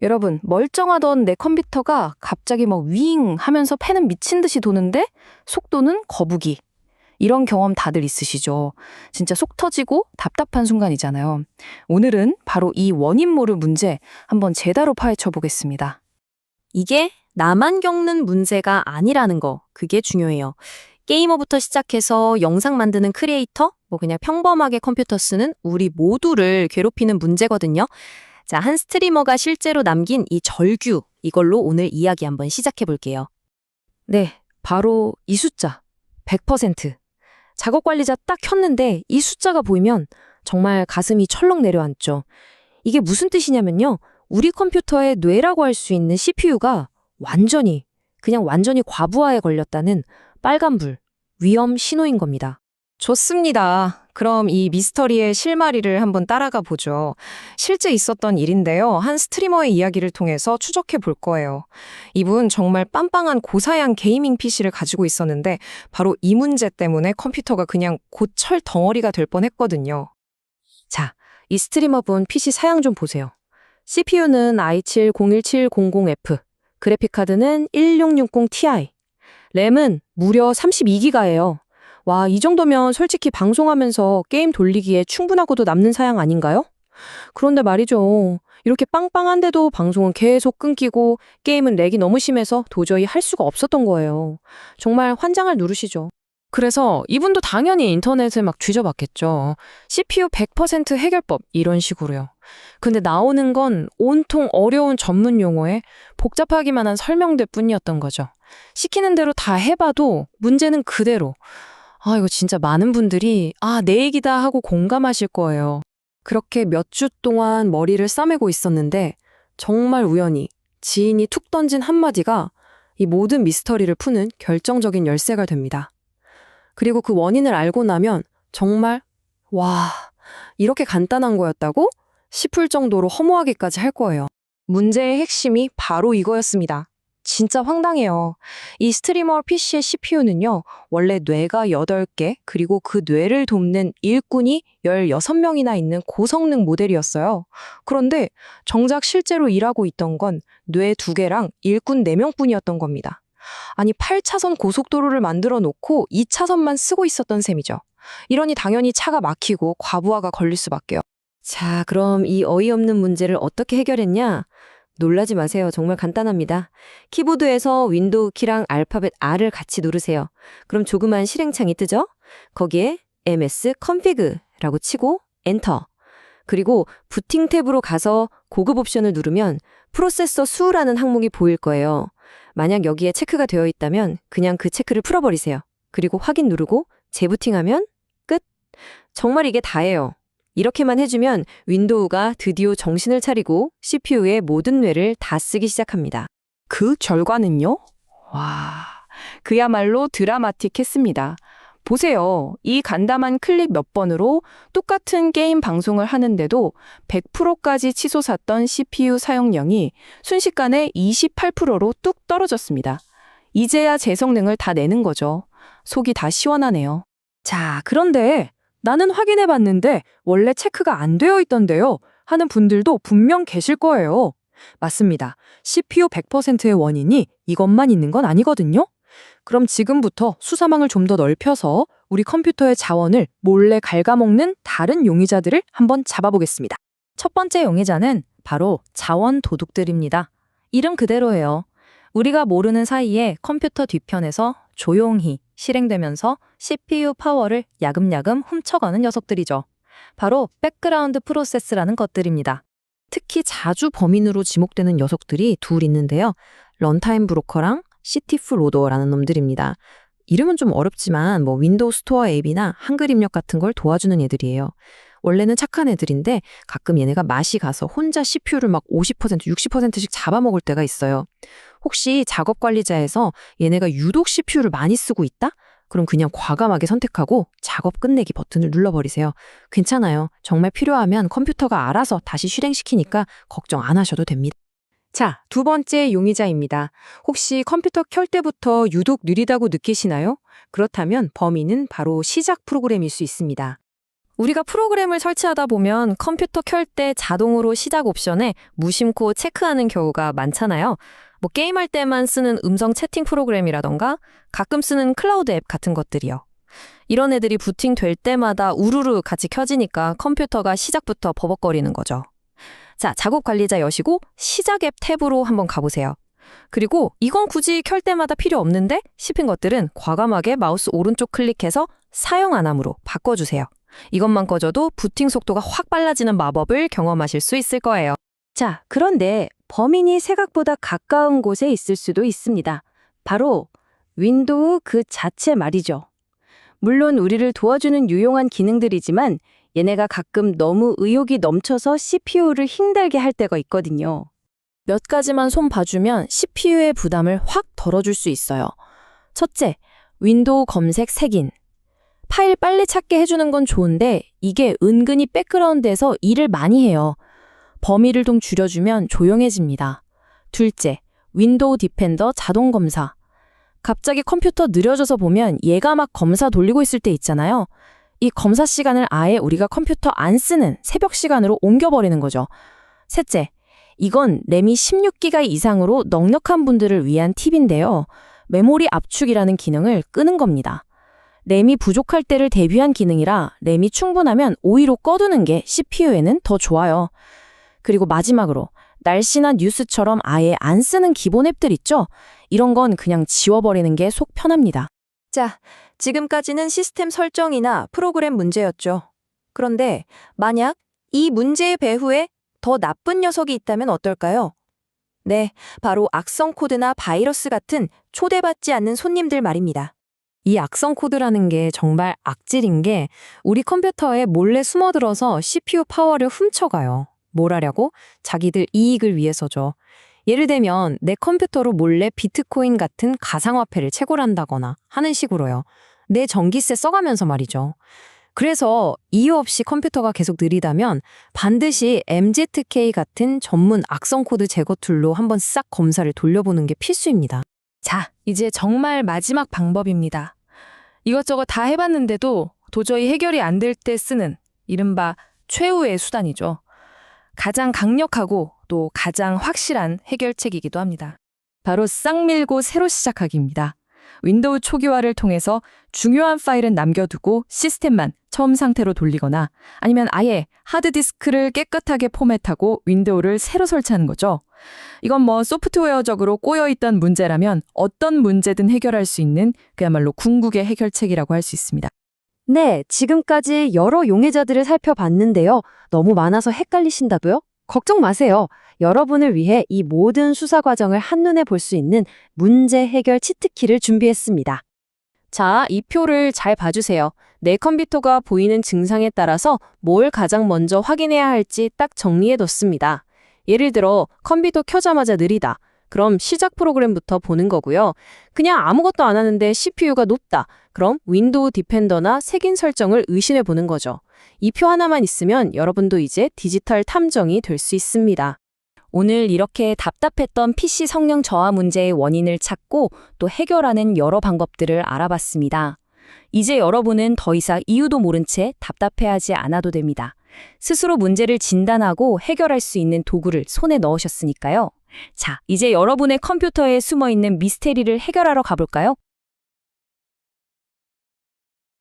여러분, 멀쩡하던 내 컴퓨터가 갑자기 막 윙 하면서 팬은 미친 듯이 도는데 속도는 거북이. 이런 경험 다들 있으시죠? 진짜 속 터지고 답답한 순간이잖아요. 오늘은 바로 이 원인 모를 문제 한번 제대로 파헤쳐 보겠습니다. 이게 나만 겪는 문제가 아니라는 거, 그게 중요해요. 게이머부터 시작해서 영상 만드는 크리에이터, 그냥 평범하게 컴퓨터 쓰는 우리 모두를 괴롭히는 문제거든요. 자, 한 스트리머가 실제로 남긴 이 절규, 이걸로 오늘 이야기 한번 시작해 볼게요. 네, 바로 이 숫자. 100%. 작업 관리자 딱 켰는데 이 숫자가 보이면 정말 가슴이 철렁 내려앉죠. 이게 무슨 뜻이냐면요. 우리 컴퓨터의 뇌라고 할 수 있는 CPU가 그냥 완전히 과부하에 걸렸다는 빨간불, 위험 신호인 겁니다. 좋습니다. 그럼 이 미스터리의 실마리를 한번 따라가 보죠. 실제 있었던 일인데요. 한 스트리머의 이야기를 통해서 추적해 볼 거예요. 이분 정말 빤빤한 고사양 게이밍 PC를 가지고 있었는데 바로 이 문제 때문에 컴퓨터가 그냥 곧 철 덩어리가 될 뻔했거든요. 자, 이 스트리머분 PC 사양 좀 보세요. CPU는 i7 01700F, 그래픽카드는 1660ti, 램은 무려 32기가예요. 와, 이 정도면 솔직히 방송하면서 게임 돌리기에 충분하고도 남는 사양 아닌가요? 그런데 말이죠. 이렇게 빵빵한데도 방송은 계속 끊기고 게임은 렉이 너무 심해서 도저히 할 수가 없었던 거예요. 정말 환장을 누르시죠. 그래서 이분도 당연히 인터넷을 막 뒤져봤겠죠. CPU 100% 해결법 이런 식으로요. 근데 나오는 건 온통 어려운 전문 용어에 복잡하기만 한 설명들 뿐이었던 거죠. 시키는 대로 다 해봐도 문제는 그대로. 이거 진짜 많은 분들이 내 얘기다 하고 공감하실 거예요. 그렇게 몇 주 동안 머리를 싸매고 있었는데 정말 우연히 지인이 툭 던진 한마디가 이 모든 미스터리를 푸는 결정적인 열쇠가 됩니다. 그리고 그 원인을 알고 나면 정말 와, 이렇게 간단한 거였다고? 싶을 정도로 허무하기까지 할 거예요. 문제의 핵심이 바로 이거였습니다. 진짜 황당해요. 이 스트리머 PC의 CPU는요, 원래 뇌가 8개, 그리고 그 뇌를 돕는 일꾼이 16명이나 있는 고성능 모델이었어요. 그런데 정작 실제로 일하고 있던 건 뇌 2개랑 일꾼 4명뿐이었던 겁니다. 아니, 8차선 고속도로를 만들어 놓고 2차선만 쓰고 있었던 셈이죠. 이러니 당연히 차가 막히고 과부하가 걸릴 수밖에요. 자, 그럼 이 어이없는 문제를 어떻게 해결했냐? 놀라지 마세요. 정말 간단합니다. 키보드에서 윈도우 키랑 알파벳 R을 같이 누르세요. 그럼 조그만 실행창이 뜨죠? 거기에 ms config라고 치고 엔터. 그리고 부팅 탭으로 가서 고급 옵션을 누르면 프로세서 수라는 항목이 보일 거예요. 만약 여기에 체크가 되어 있다면 그냥 그 체크를 풀어버리세요. 그리고 확인 누르고 재부팅하면 끝. 정말 이게 다예요. 이렇게만 해주면 윈도우가 드디어 정신을 차리고 CPU의 모든 뇌를 다 쓰기 시작합니다. 그 결과는요? 와, 그야말로 드라마틱했습니다. 보세요. 이 간담한 클릭 몇 번으로 똑같은 게임 방송을 하는데도 100%까지 치솟았던 CPU 사용량이 순식간에 28%로 뚝 떨어졌습니다. 이제야 제 성능을 다 내는 거죠. 속이 다 시원하네요. 자, 그런데 나는 확인해봤는데 원래 체크가 안 되어 있던데요 하는 분들도 분명 계실 거예요. 맞습니다. CPU 100%의 원인이 이것만 있는 건 아니거든요. 그럼 지금부터 수사망을 좀 더 넓혀서 우리 컴퓨터의 자원을 몰래 갉아먹는 다른 용의자들을 한번 잡아보겠습니다. 첫 번째 용의자는 바로 자원 도둑들입니다. 이름 그대로예요. 우리가 모르는 사이에 컴퓨터 뒤편에서 조용히 실행되면서 CPU 파워를 야금야금 훔쳐가는 녀석들이죠. 바로 백그라운드 프로세스라는 것들입니다. 특히 자주 범인으로 지목되는 녀석들이 둘 있는데요. 런타임 브로커랑 시티프 로더라는 놈들입니다. 이름은 좀 어렵지만 윈도우 스토어 앱이나 한글 입력 같은 걸 도와주는 애들이에요. 원래는 착한 애들인데 가끔 얘네가 맛이 가서 혼자 CPU를 막 50%, 60%씩 잡아먹을 때가 있어요. 혹시 작업 관리자에서 얘네가 유독 CPU를 많이 쓰고 있다? 그럼 그냥 과감하게 선택하고 작업 끝내기 버튼을 눌러버리세요. 괜찮아요. 정말 필요하면 컴퓨터가 알아서 다시 실행시키니까 걱정 안 하셔도 됩니다. 자, 두 번째 용의자입니다. 혹시 컴퓨터 켤 때부터 유독 느리다고 느끼시나요? 그렇다면 범인은 바로 시작 프로그램일 수 있습니다. 우리가 프로그램을 설치하다 보면 컴퓨터 켤 때 자동으로 시작 옵션에 무심코 체크하는 경우가 많잖아요. 뭐 게임할 때만 쓰는 음성 채팅 프로그램이라던가 가끔 쓰는 클라우드 앱 같은 것들이요. 이런 애들이 부팅될 때마다 우르르 같이 켜지니까 컴퓨터가 시작부터 버벅거리는 거죠. 자, 작업 관리자 여시고 시작 앱 탭으로 한번 가보세요. 그리고 이건 굳이 켤 때마다 필요 없는데 싶은 것들은 과감하게 마우스 오른쪽 클릭해서 사용 안 함으로 바꿔주세요. 이것만 꺼져도 부팅 속도가 확 빨라지는 마법을 경험하실 수 있을 거예요. 자, 그런데 범인이 생각보다 가까운 곳에 있을 수도 있습니다. 바로 윈도우 그 자체 말이죠. 물론 우리를 도와주는 유용한 기능들이지만 얘네가 가끔 너무 의욕이 넘쳐서 CPU를 힘들게 할 때가 있거든요. 몇 가지만 손 봐주면 CPU의 부담을 확 덜어줄 수 있어요. 첫째, 윈도우 검색 색인. 파일 빨리 찾게 해주는 건 좋은데 이게 은근히 백그라운드에서 일을 많이 해요. 범위를 좀 줄여주면 조용해집니다. 둘째, 윈도우 디펜더 자동 검사. 갑자기 컴퓨터 느려져서 보면 얘가 막 검사 돌리고 있을 때 있잖아요. 이 검사 시간을 아예 우리가 컴퓨터 안 쓰는 새벽 시간으로 옮겨버리는 거죠. 셋째, 이건 램이 16기가 이상으로 넉넉한 분들을 위한 팁인데요. 메모리 압축이라는 기능을 끄는 겁니다. 램이 부족할 때를 대비한 기능이라 램이 충분하면 오히려 꺼두는 게 CPU에는 더 좋아요. 그리고 마지막으로 날씨나 뉴스처럼 아예 안 쓰는 기본 앱들 있죠? 이런 건 그냥 지워버리는 게 속 편합니다. 자, 지금까지는 시스템 설정이나 프로그램 문제였죠. 그런데 만약 이 문제의 배후에 더 나쁜 녀석이 있다면 어떨까요? 네, 바로 악성 코드나 바이러스 같은 초대받지 않는 손님들 말입니다. 이 악성 코드라는 게 정말 악질인 게 우리 컴퓨터에 몰래 숨어들어서 CPU 파워를 훔쳐가요. 뭘 하려고? 자기들 이익을 위해서죠. 예를 들면 내 컴퓨터로 몰래 비트코인 같은 가상화폐를 채굴한다거나 하는 식으로요. 내 전기세 써가면서 말이죠. 그래서 이유 없이 컴퓨터가 계속 느리다면 반드시 MZK 같은 전문 악성 코드 제거 툴로 한번 싹 검사를 돌려보는 게 필수입니다. 자, 이제 정말 마지막 방법입니다. 이것저것 다 해봤는데도 도저히 해결이 안 될 때 쓰는 이른바 최후의 수단이죠. 가장 강력하고 또 가장 확실한 해결책이기도 합니다. 바로 싹 밀고 새로 시작하기입니다. 윈도우 초기화를 통해서 중요한 파일은 남겨두고 시스템만 처음 상태로 돌리거나 아니면 아예 하드디스크를 깨끗하게 포맷하고 윈도우를 새로 설치하는 거죠. 이건 뭐 소프트웨어적으로 꼬여있던 문제라면 어떤 문제든 해결할 수 있는 그야말로 궁극의 해결책이라고 할 수 있습니다. 네, 지금까지 여러 용해자들을 살펴봤는데요. 너무 많아서 헷갈리신다고요? 걱정 마세요. 여러분을 위해 이 모든 수사 과정을 한눈에 볼 수 있는 문제 해결 치트키를 준비했습니다. 자, 이 표를 잘 봐주세요. 내 컴퓨터가 보이는 증상에 따라서 뭘 가장 먼저 확인해야 할지 딱 정리해뒀습니다. 예를 들어 컴퓨터 켜자마자 느리다. 그럼 시작 프로그램부터 보는 거고요. 그냥 아무것도 안 하는데 CPU가 높다. 그럼 윈도우 디펜더나 색인 설정을 의심해 보는 거죠. 이 표 하나만 있으면 여러분도 이제 디지털 탐정이 될 수 있습니다. 오늘 이렇게 답답했던 PC 성능 저하 문제의 원인을 찾고 또 해결하는 여러 방법들을 알아봤습니다. 이제 여러분은 더 이상 이유도 모른 채 답답해하지 않아도 됩니다. 스스로 문제를 진단하고 해결할 수 있는 도구를 손에 넣으셨으니까요. 자, 이제 여러분의 컴퓨터에 숨어있는 미스테리를 해결하러 가볼까요?